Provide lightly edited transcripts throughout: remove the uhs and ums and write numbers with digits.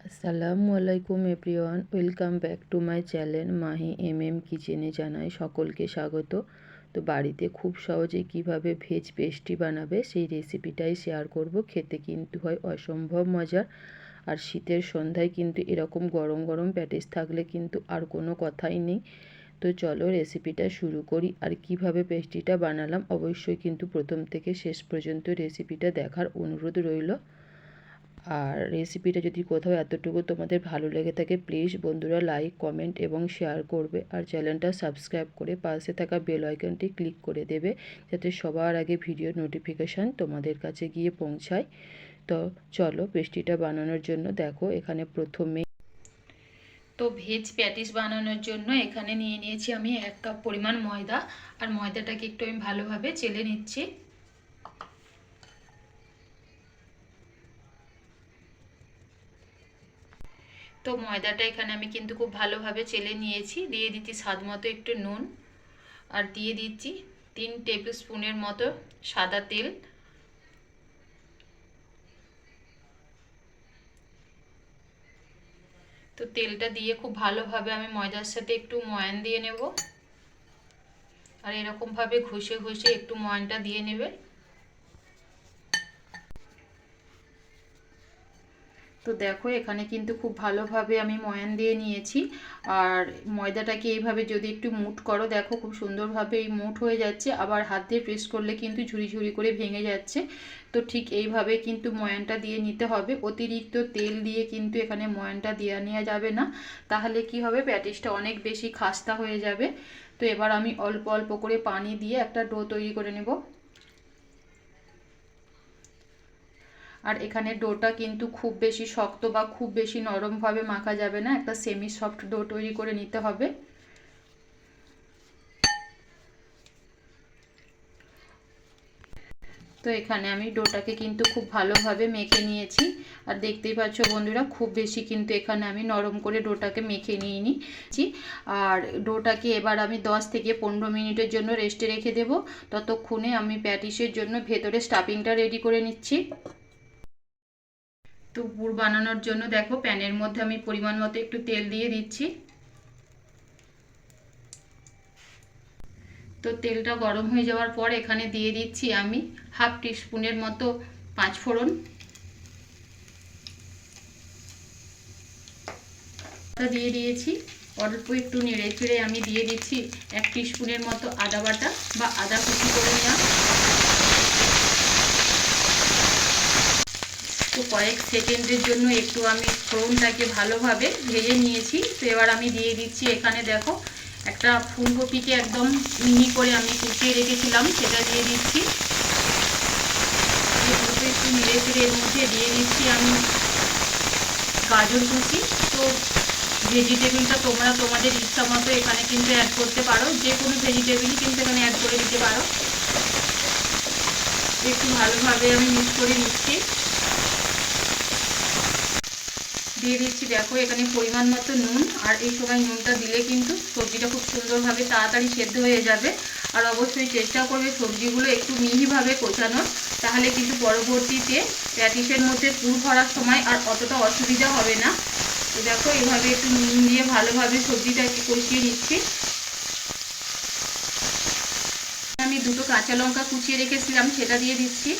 আসসালামু আলাইকুম everyone, welcome back to my channel Mahi কিচেনে। জানাই সকলকে স্বাগত। তো বাড়িতে খুব সহজে কিভাবে ভেজ পেস্ট্রি বানাবে সেই রেসিপিটাই শেয়ার করব। খেতে কিন্তু হয় অসম্ভব মজার। আর শীতের সন্ধ্যায় কিন্তু এরকম গরম গরম প্যাটিস থাকলে কিন্তু আর কোনো কথাই নেই। তো চলো রেসিপিটা শুরু করি। আর কিভাবে পেস্ট্রিটা বানালাম অবশ্যই কিন্তু প্রথম থেকে শেষ পর্যন্ত রেসিপিটা দেখার অনুরোধ রইল। আর রেসিপিটা যদি কোথাও এতটুকু তোমাদের ভালো লেগে থাকে প্লিজ বন্ধুরা লাইক কমেন্ট এবং শেয়ার করবে। আর চ্যানেলটা সাবস্ক্রাইব করে পাশে থাকা বেল আইকনটি ক্লিক করে দেবে, যাতে সবার আগে ভিডিও নোটিফিকেশান তোমাদের কাছে গিয়ে পৌঁছায়। তো চলো পেস্ট্রিটা বানানোর জন্য দেখো এখানে প্রথমে ভেজ প্যাটিস বানানোর জন্য এখানে নিয়ে নিয়েছি আমি 1 কাপ পরিমাণ ময়দা। আর ময়দাটাকে একটু আমি ভালোভাবে চেলে নিচ্ছি। তো ময়দাটা এখানে আমি কিন্তু খুব ভালোভাবে চেলে নিয়েছি। দিয়ে দিচ্ছি স্বাদ মতো একটু নুন, আর দিয়ে দিচ্ছি 3 টেবিল স্পুনের মতো সাদা তেল। তো তেলটা দিয়ে খুব ভালোভাবে আমি ময়দার সাথে একটু ময়ান দিয়ে নেব। আর এরকমভাবে ঘষে ঘষে একটু ময়ানটা দিয়ে নেবে। তো দেখো এখানে কিন্তু খুব ভালোভাবে আমি ময়ান দিয়ে নিয়েছি। আর ময়দাটাকে এইভাবে যদি একটু মুঠ করো, দেখো খুব সুন্দরভাবে এই মুঠ হয়ে যাচ্ছে। আবার হাত দিয়ে প্রেস করলে কিন্তু ঝুরি ঝুরি করে ভেঙে যাচ্ছে। তো ঠিক এইভাবে কিন্তু ময়ানটা দিয়ে নিতে হবে। অতিরিক্ত তেল দিয়ে কিন্তু এখানে ময়ানটা দেওয়া নেওয়া যাবে না, তাহলে কি হবে প্যাটিসটা অনেক বেশি খাস্তা হয়ে যাবে। তো এবার আমি অল্প অল্প করে পানি দিয়ে একটা ডো তৈরি করে নেব। আর এখানে ডোটা কিন্তু খুব বেশি শক্ত বা খুব বেশি নরমভাবে মাখা যাবে না, একটা সেমি সফট ডো তৈরি করে নিতে হবে। তো এখানে আমি ডোটাকে কিন্তু খুব ভালোভাবে মেখে নিয়েছি। আর দেখতেই পাচ্ছ বন্ধুরা, খুব বেশি কিন্তু এখানে আমি নরম করে ডোটাকে মেখে নিয়ে নিয়েছি। আর ডোটাকে এবার আমি 10 থেকে 15 মিনিটের জন্য রেস্টে রেখে দেব। ততক্ষণে আমি প্যাটিসের জন্য ভেতরে স্টাফিংটা রেডি করে নিচ্ছি। তো পুর বানানোর জন্য দেখো প্যানের মধ্যে আমি পরিমাণ মতো একটু তেল দিয়ে দিচ্ছি। তো তেলটা গরম হয়ে যাওয়ার পর এখানে দিয়ে দিচ্ছি আমি হাফ টিস্পুনের মতো 5 ফোড়ন দিয়ে দিয়েছি। অল্প একটু নেড়ে চেড়ে আমি দিয়ে দিচ্ছি 1 টিস্পুনের মতো আদা বাটা বা আদা কুচি করে নেওয়া। তো কয়েক সেকেন্ডের জন্য একটু আমি ফোড়নটাকে ভালোভাবে ভেজে নিয়েছি। তো এবার আমি দিয়ে দিচ্ছি এখানে দেখো একটা ফুলকপিকে একদম মিহি করে আমি কুচিয়ে রেখেছিলাম, সেটা দিয়ে দিচ্ছি। একটু নেড়ে চেড়ে এর মধ্যে দিয়ে দিচ্ছি আমি গাজর কুচি। তো ভেজিটেবিলটা তোমরা তোমাদের ইচ্ছা মতো এখানে কিন্তু অ্যাড করতে পারো, যে কোনো ভেজিটেবিলই কিন্তু এখানে অ্যাড করে দিতে পারো। একটু ভালোভাবে আমি মিক্স করে নিচ্ছি। দিয়ে দিচ্ছি দেখো এখানে পরিমাণ মতো নুন। আর এই সময় নুনটা দিলে কিন্তু সবজিটা খুব সুন্দরভাবে তাড়াতাড়ি সেদ্ধ হয়ে যাবে। আর অবশ্যই চেষ্টা করবে সবজিগুলো একটু মিহিভাবে কোচানোর, তাহলে কিন্তু পরবর্তীতে প্যাটিসের মধ্যে পুর ভরার সময় আর অতটা অসুবিধা হবে না। তো দেখো এইভাবে একটু নুন দিয়ে ভালোভাবে সবজিটাকে কষিয়ে নিচ্ছি। আমি 2টো কাঁচা লঙ্কা কুচিয়ে রেখেছিলাম, সেটা দিয়ে দিচ্ছি।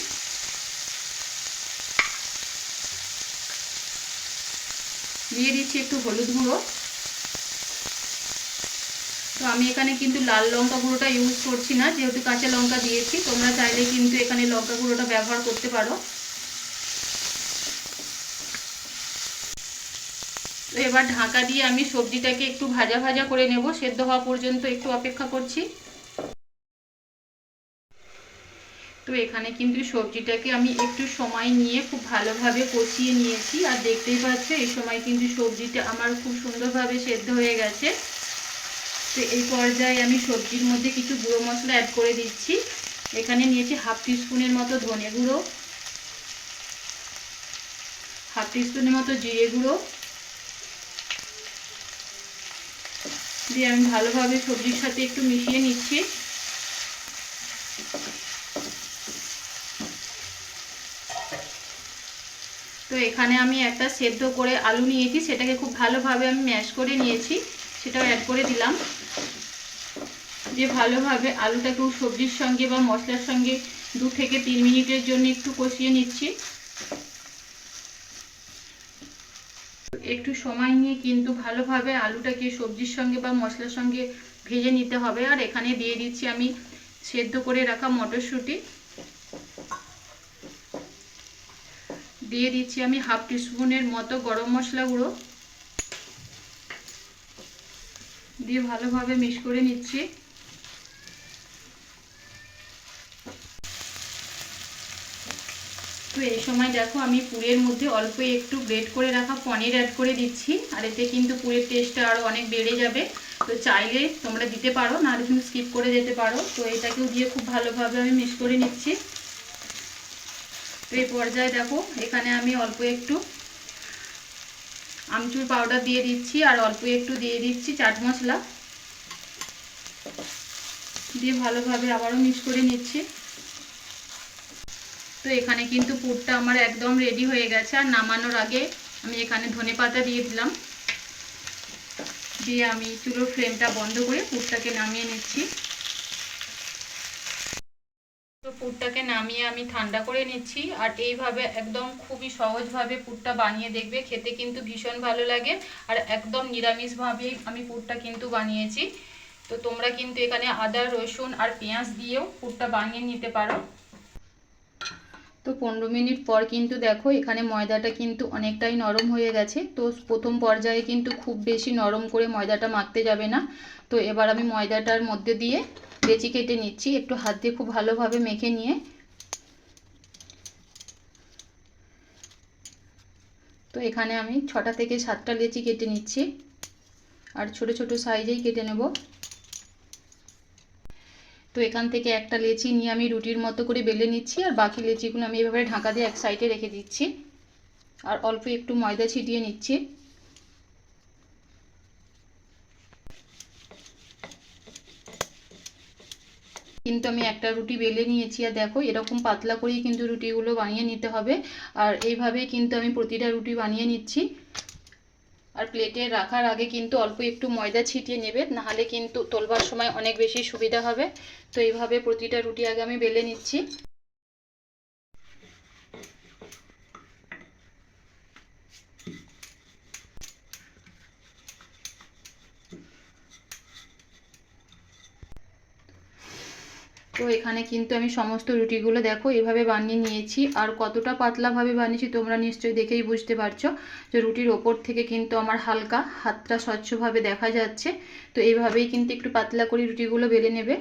দিয়ে দিচ্ছি একটু হলুদ গুঁড়ো। তো আমি এখানে কিন্তু লাল লঙ্কা গুঁড়োটা ইউজ করছি না, যেহেতু কাঁচা লঙ্কা দিয়েছি। তোমরা চাইলে কিন্তু এখানে লঙ্কা গুঁড়োটা ব্যবহার করতে পারো। তো এবার ঢাকা দিয়ে আমি সবজিটাকে একটু ভাজা ভাজা করে নেব, সেদ্ধ হওয়া পর্যন্ত একটু অপেক্ষা করছি। তো এখানে কিন্তু সবজিটাকে আমি একটু সময় নিয়ে খুব ভালোভাবে কষিয়ে নিয়েছি। আর দেখতেই পাচ্ছ এই সময় কিন্তু সবজিটা আমার খুব সুন্দরভাবে সেদ্ধ হয়ে গেছে। তো এই পর্যায়ে আমি সবজির মধ্যে কিছু গুঁড়ো মশলা অ্যাড করে দিচ্ছি। এখানে নিয়েছি হাফ টিস্পুনের মতো ধনে গুঁড়ো, হাফ টিস্পুনের মতো জিরে গুঁড়ো দিয়ে আমি ভালোভাবে সবজির সাথে একটু মিশিয়ে নিচ্ছি। তো এখানে আমি একটা সেদ্ধ করে আলু নিয়েছি, সেটাকে খুব ভালোভাবে আমি ম্যাশ করে নিয়েছি, সেটাও অ্যাড করে দিলাম। দিয়ে ভালোভাবে আলুটাকে সবজির সঙ্গে বা মশলার সঙ্গে 2 থেকে 3 মিনিটের জন্য একটু কষিয়ে নিচ্ছি। একটু সময় নিয়ে কিন্তু ভালোভাবে আলুটাকে সবজির সঙ্গে বা মশলার সঙ্গে ভেজে নিতে হবে। আর এখানে দিয়ে দিচ্ছি আমি সেদ্ধ করে রাখা মটরশুঁটি, দিয়ে দিচ্ছি আমি হাফ টিস্পুনের মতো গরম মশলা গুঁড়ো, দিয়ে ভালোভাবে মিক্স করে নিচ্ছি। তো এই সময় দেখো আমি পুরের মধ্যে অল্প একটু গ্রেট করে রাখা পনির অ্যাড করে দিচ্ছি, আর এতে কিন্তু পুরের টেস্টটা আরও অনেক বেড়ে যাবে। তো চাইলে তোমরা দিতে পারো, নাহলে তুমি স্কিপ করে যেতে পারো। তো এটাকেও দিয়ে খুব ভালোভাবে আমি মিক্স করে নিচ্ছি। তো এই পর্যায়ে দেখো এখানে আমি অল্প একটু আমচুর পাউডার দিয়ে দিচ্ছি, আর অল্প একটু দিয়ে দিচ্ছি চাট মশলা, দিয়ে ভালোভাবে আবারও মিক্স করে নিচ্ছি। তো এখানে কিন্তু পুরটা আমার একদম রেডি হয়ে গেছে। আর নামানোর আগে আমি এখানে ধনেপাতা দিয়ে দিলাম, দিয়ে আমি চুলোর ফ্লেমটা বন্ধ করে পুরটাকে নামিয়ে নিচ্ছি। তো পুরটাকে নামিয়ে আমি ঠান্ডা করে নিচ্ছি। আর এইভাবে একদম খুবই সহজভাবে পুরটা বানিয়ে দেখবে, খেতে কিন্তু ভীষণ ভালো লাগে। আর একদম নিরামিষভাবেই আমি পুরটা কিন্তু বানিয়েছি। তো তোমরা কিন্তু এখানে আদা রসুন আর পেঁয়াজ দিয়েও পুরটা বানিয়ে নিতে পারো। তো 15 মিনিট পর কিন্তু দেখো এখানে ময়দাটা কিন্তু অনেকটাই নরম হয়ে গেছে। তো প্রথম পর্যায়ে কিন্তু খুব বেশি নরম করে ময়দাটা মাখতে যাবে না। তো এবার আমি ময়দাটার মধ্যে দিয়ে লেচি কেটে নিচ্ছি, একটু হাত দিয়ে খুব ভালোভাবে মেখে নিয়ে। তো এখানে আমি 6টা থেকে 7টা লেচি কেটে নিচ্ছি, আর ছোট ছোট সাইজেই কেটে নেব। তো এখান থেকে একটা লেচি নিয়ে আমি রুটির মতো করে বেলে নিচ্ছি, আর বাকি লেচিগুলো আমি এভাবে ঢাকা দিয়ে এক সাইডে রেখে দিচ্ছি, আর অল্প একটু ময়দা ছিটিয়ে নিচ্ছি। কিন্তু আমি একটা রুটি বেলে নিয়েছি, আর দেখো এরকম পাতলা করেই কিন্তু রুটিগুলো বানিয়ে নিতে হবে। আর এইভাবেই কিন্তু আমি প্রতিটা রুটি বানিয়ে নিচ্ছি। আর প্লেটে রাখার আগে কিন্তু অল্প একটু ময়দা ছিটিয়ে নেবে, নাহলে কিন্তু তোলবার সময় অনেক বেশি সুবিধা হবে। তো এইভাবে প্রতিটা রুটি আগে আমি বেলে নিচ্ছি। তো এখানে কিন্তু আমি সমস্ত রুটিগুলো দেখো এভাবে বানিয়ে নিয়েছি। আর কতটা পাতলাভাবে বানিয়েছি তোমরা নিশ্চয়ই দেখেই বুঝতে পারছো যে রুটির ওপর থেকে কিন্তু আমার হালকা হাতটা স্বচ্ছভাবে দেখা যাচ্ছে। তো এইভাবেই কিন্তু একটু পাতলা করে রুটিগুলো বেলে নেবে।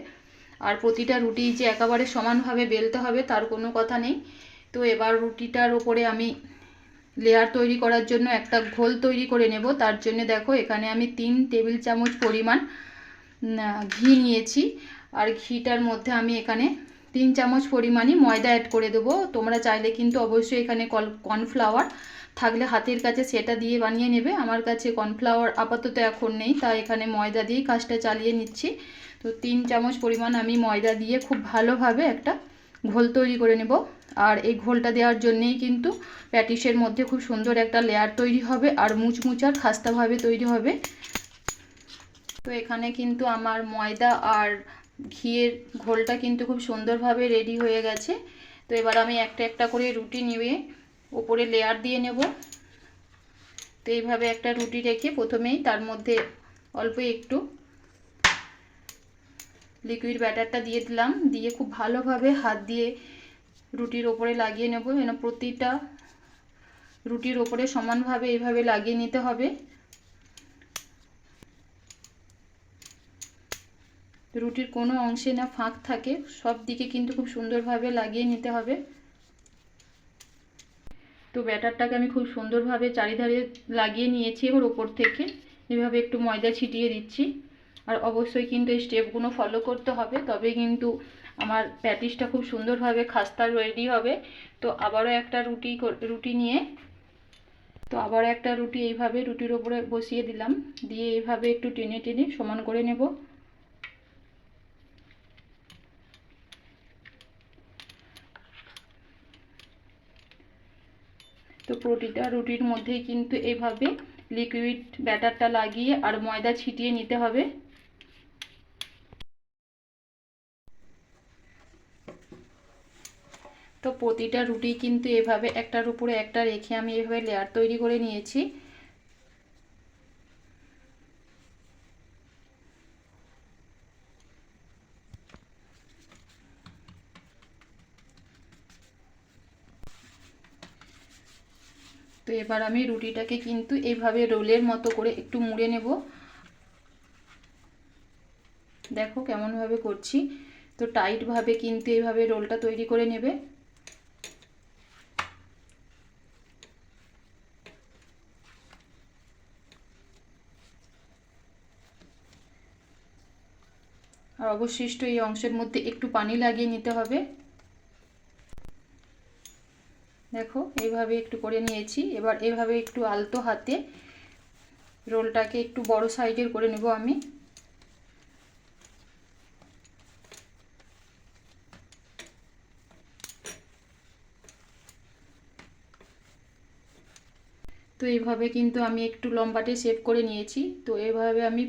আর প্রতিটা রুটি যে একেবারে সমানভাবে বেলতে হবে তার কোনো কথা নেই। তো এবার রুটিটার ওপরে আমি লেয়ার তৈরি করার জন্য একটা ঘোল তৈরি করে নেব। তার জন্য দেখো এখানে আমি 3 টেবিল চামচ পরিমাণ ঘি নিয়েছি, আর ঘিটার মধ্যে আমি এখানে 3 চামচ পরিমাণই ময়দা অ্যাড করে দেবো। তোমরা চাইলে কিন্তু অবশ্যই এখানে কর্নফ্লাওয়ার থাকলে হাতের কাছে সেটা দিয়ে বানিয়ে নেবে। আমার কাছে কর্নফ্লাওয়ার আপাতত এখন নেই, তাই এখানে ময়দা দিয়েই কাজটা চালিয়ে নিচ্ছি। তো 3 চামচ পরিমাণ আমি ময়দা দিয়ে খুব ভালোভাবে একটা ঘোল তৈরি করে নেব। আর এই ঘোলটা দেওয়ার জন্যেই কিন্তু প্যাটিসের মধ্যে খুব সুন্দর একটা লেয়ার তৈরি হবে, আর মুচমুচার খাস্তাভাবে তৈরি হবে। তো এখানে কিন্তু আমার ময়দা আর ঘিয়ের ঘোলটা কিন্তু খুব সুন্দরভাবে রেডি হয়ে গেছে। তো এবার আমি একটা একটা করে রুটি নিয়ে উপরে লেয়ার দিয়ে নেব। তো এইভাবে একটা রুটি রেখে প্রথমেই তার মধ্যে অল্প একটু লিকুইড ব্যাটারটা দিয়ে দিলাম, দিয়ে খুব ভালোভাবে হাত দিয়ে রুটির ওপরে লাগিয়ে নেব। যেন প্রতিটা রুটির ওপরে সমানভাবে এইভাবে লাগিয়ে নিতে হবে। রুটির কোনো অংশে না ফাঁক থাকে, সব দিকে কিন্তু খুব সুন্দরভাবে লাগিয়ে নিতে হবে। তো ব্যাটারটাকে আমি খুব সুন্দরভাবে চারিধারে লাগিয়ে নিয়েছি। এবার ওপর থেকে এভাবে একটু ময়দা ছিটিয়ে দিচ্ছি। আর অবশ্যই কিন্তু এই স্টেপগুলো ফলো করতে হবে, তবে কিন্তু আমার প্যাটিসটা খুব সুন্দরভাবে খাস্তা রেডি হবে। তো আবারও একটা রুটি নিয়ে আবারও একটা রুটি এইভাবে রুটির ওপরে বসিয়ে দিলাম, দিয়ে এইভাবে একটু টেনে টেনে সমান করে নেব। তো প্রতিটা রুটির মধ্যেই কিন্তু এইভাবে লিকুইড ব্যাটারটা লাগিয়ে আর ময়দা ছিটিয়ে নিতে হবে। তো প্রতিটা রুটি কিন্তু এভাবে একটার উপরে একটা রেখে আমি এভাবে লেয়ার তৈরি করে নিয়েছি। তো এবার আমি রুটিটাকে কিন্তু এইভাবে রোলের মতো করে একটু মুড়ে নেব। দেখো কেমনভাবে করছি। তো টাইটভাবে কিন্তু এইভাবে রোলটা তৈরি করে নেবে। আর অবশিষ্ট এই অংশের মধ্যে একটু পানি লাগিয়ে নিতে হবে। দেখো এইভাবে একটু করে নিয়েছি। এবার এভাবে একটু আলতো হাতে রোলটাকে একটু বড় সাইজের করে নেব আমি। তো এইভাবে কিন্তু আমি একটু লম্বাটে শেপ করে নিয়েছি। তো এইভাবে আমি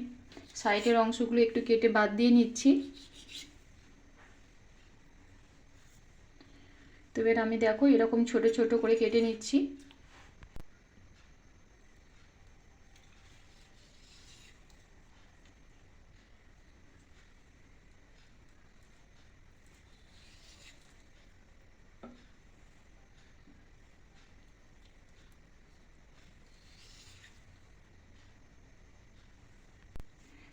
সাইডের অংশগুলো একটু কেটে বাদ দিয়ে নিচ্ছি। তো এবার আমি দেখো এরকম ছোট ছোট করে কেটে নিচ্ছি।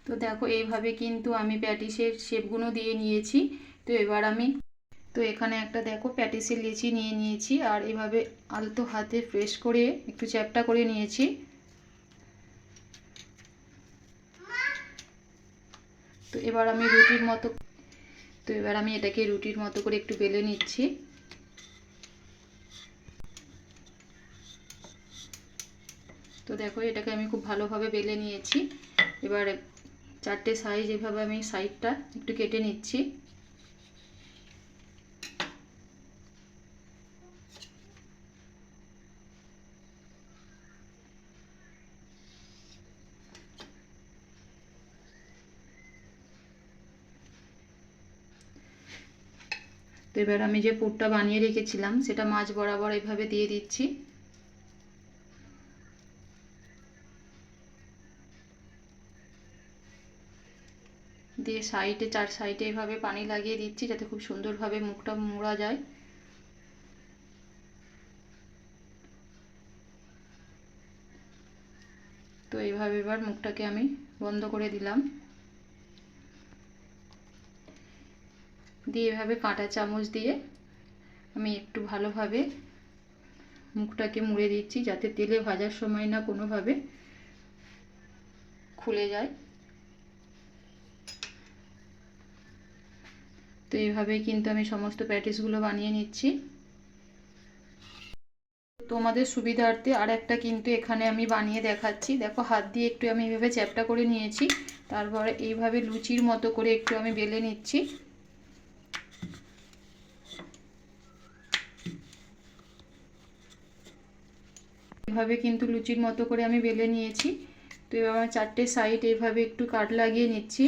তো দেখো এইভাবে কিন্তু আমি প্যাটিসের শেপগুলো দিয়ে নিয়েছি। তো এবার আমি এখানে একটা দেখো প্যাটিসের লেচি নিয়ে নিয়েছি আর এভাবে আলতো হাতে প্রেস করে একটু চ্যাপটা করে নিয়েছি। তো এবার আমি এটাকে রুটির মতো করে একটু বেলে নিচ্ছি। তো দেখো এটাকে আমি খুব ভালোভাবে বেলে নিয়েছি। এবার চারটে সাইজ এভাবে আমি সাইডটা একটু কেটে নিচ্ছি। তো এবার আমি যে পুরটা বানিয়ে রেখেছিলাম সেটা মাঝ বরাবর এভাবে দিয়ে দিচ্ছি। দিয়ে সাইডে চার সাইডে এভাবে পানি লাগিয়ে দিচ্ছি যাতে খুব সুন্দরভাবে মুখটা মোড়া যায়। তো এইভাবে এবার মুখটাকে আমি বন্ধ করে দিলাম। দিয়ে এভাবে কাঁটা চামচ দিয়ে আমি একটু ভালোভাবে মুখটাকে মুড়ে দিচ্ছি যাতে তেলে ভাজার সময় না কোনোভাবে খুলে যায়। তো এইভাবেই কিন্তু আমি সমস্ত প্যাটিসগুলো বানিয়ে নিচ্ছি। তোমাদের সুবিধার্থে আর একটা কিন্তু এখানে আমি বানিয়ে দেখাচ্ছি। দেখো হাত দিয়ে একটু আমি এইভাবে চ্যাপটা করে নিয়েছি। তারপরে এইভাবে লুচির মতো করে একটু আমি বেলে নিচ্ছি। এভাবে কিন্তু লুচির মতো করে আমি বেলে নিয়েছি। তো এবার আমার চারটে সাইড এইভাবে একটু কাট লাগিয়ে নিচ্ছি।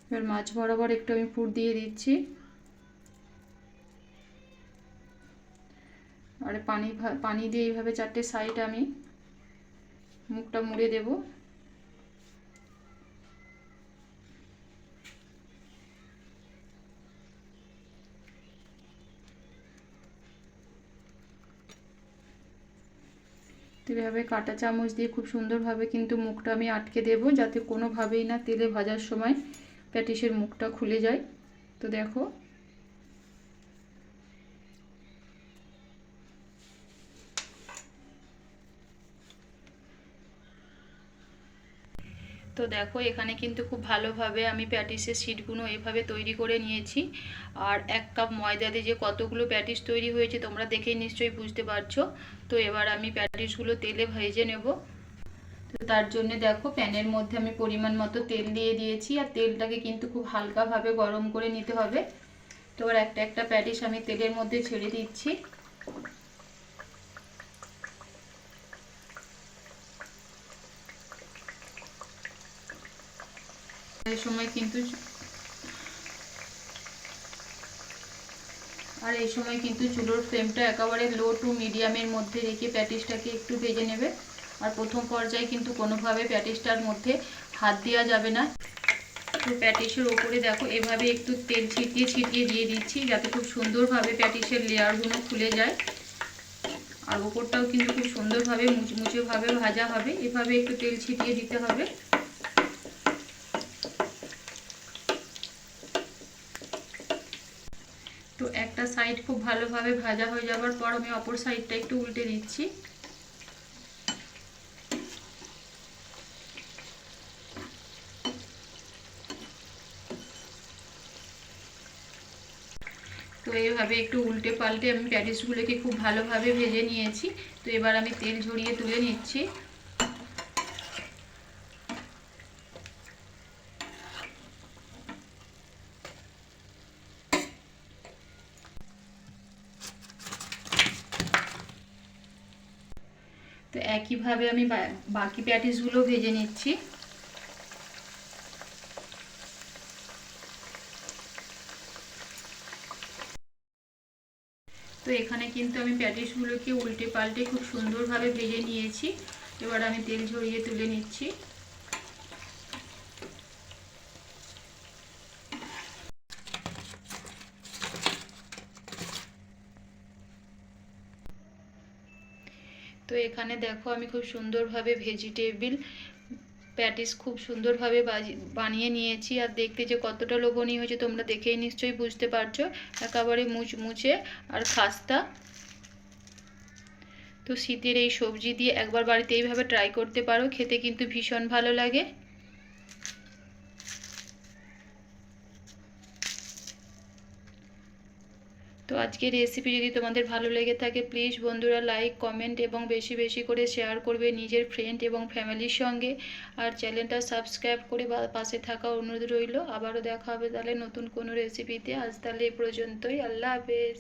এবার মাছ বরাবর একটু আমি পুর দিয়ে দিচ্ছি। আর পানি দিয়ে এইভাবে চারটে সাইড আমি মুখটা মুড়ে দেব। তো এভাবে কাঁটা চামচ দিয়ে খুব সুন্দরভাবে কিন্তু মুখটা আমি আটকে দেব যাতে কোনোভাবেই না তেলে ভাজার সময় প্যাটিসের মুখটা খুলে যায়। তো দেখো তো দেখো এখানে কিন্তু খুব ভালোভাবে আমি প্যাটিসের শিটগুলো এভাবে তৈরি করে নিয়েছি। আর 1 কাপ ময়দা দিয়ে যে কতগুলো প্যাটিস তৈরি হয়েছে তোমরা দেখেই নিশ্চয়ই বুঝতে পারছো। তো এবার আমি প্যাটিসগুলো তেলে ভেজে নেব। তো তার জন্য দেখো প্যানের মধ্যে আমি পরিমাণ মতো তেল দিয়ে দিয়েছি, আর তেলটাকে কিন্তু খুব হালকাভাবে গরম করে নিতে হবে। তো এবার একটা একটা প্যাটিস আমি তেলের মধ্যে ছেড়ে দিচ্ছি। এই সময় কিন্তু চুলোর ফ্লেমটা একেবারে লো টু মিডিয়ামের মধ্যে রেখে প্যাটিসটাকে একটু ভেজে নেবে। আর প্রথম পর্যায়ে কিন্তু কোনোভাবে প্যাটিসটার মধ্যে হাত দেওয়া যাবে না। তো প্যাটিসের ওপরে দেখো এভাবে একটু তেল ছিটিয়ে ছিটিয়ে দিয়ে দিচ্ছি, যাতে খুব সুন্দরভাবে প্যাটিসের লেয়ারগুলো খুলে যায়। আর ওপরটাও কিন্তু খুব সুন্দরভাবে মুচমুচেভাবে ভাজা হবে, এভাবে একটু তেল ছিটিয়ে দিতে হবে। তো একটা সাইড খুব ভালোভাবে ভাজা হয়ে যাওয়ার পর আমি অপর সাইডটা একটু উল্টে দিচ্ছি। তো এইভাবে একটু উল্টে পাল্টে আমি প্যাটিসগুলোকে খুব ভালোভাবে ভেজে নিয়েছি। তো এবার আমি তেল ঝরিয়ে তুলে নিচ্ছি। তো একইভাবে আমি বাকি প্যাটিসগুলো ভেজে নিচ্ছি। তো এখানে কিন্তু আমি প্যাটিসগুলোকে উল্টে পাল্টে খুব সুন্দরভাবে ভেজে নিয়েছি। এবার আমি তেল ঝরিয়ে তুলে নিচ্ছি। তো এখানে দেখো আমি খুব সুন্দরভাবে ভেজিটেবিল প্যাটিস খুব সুন্দরভাবে বানিয়ে নিয়েছি। আর দেখতে যে কতটা লোভনীয় হয়েছে তোমরা দেখেই নিশ্চয়ই বুঝতে পারছো, একেবারে মুচমুচে আর খাস্তা। তো শীতের এই সবজি দিয়ে একবার বাড়িতে এইভাবে ট্রাই করতে পারো, খেতে কিন্তু ভীষণ ভালো লাগে। তো আজকের রেসিপি যদি তোমাদের ভালো লেগে থাকে প্লিজ বন্ধুরা লাইক কমেন্ট এবং বেশি বেশি করে শেয়ার করবে নিজের ফ্রেন্ড এবং ফ্যামিলির সঙ্গে। আর চ্যানেলটা সাবস্ক্রাইব করে পাশে থাকা অনুরোধ রইল। আবারও দেখা হবে তাহলে নতুন কোনো রেসিপিতে। আজ তাহলে এই পর্যন্তই। আল্লাহ হাফেজ।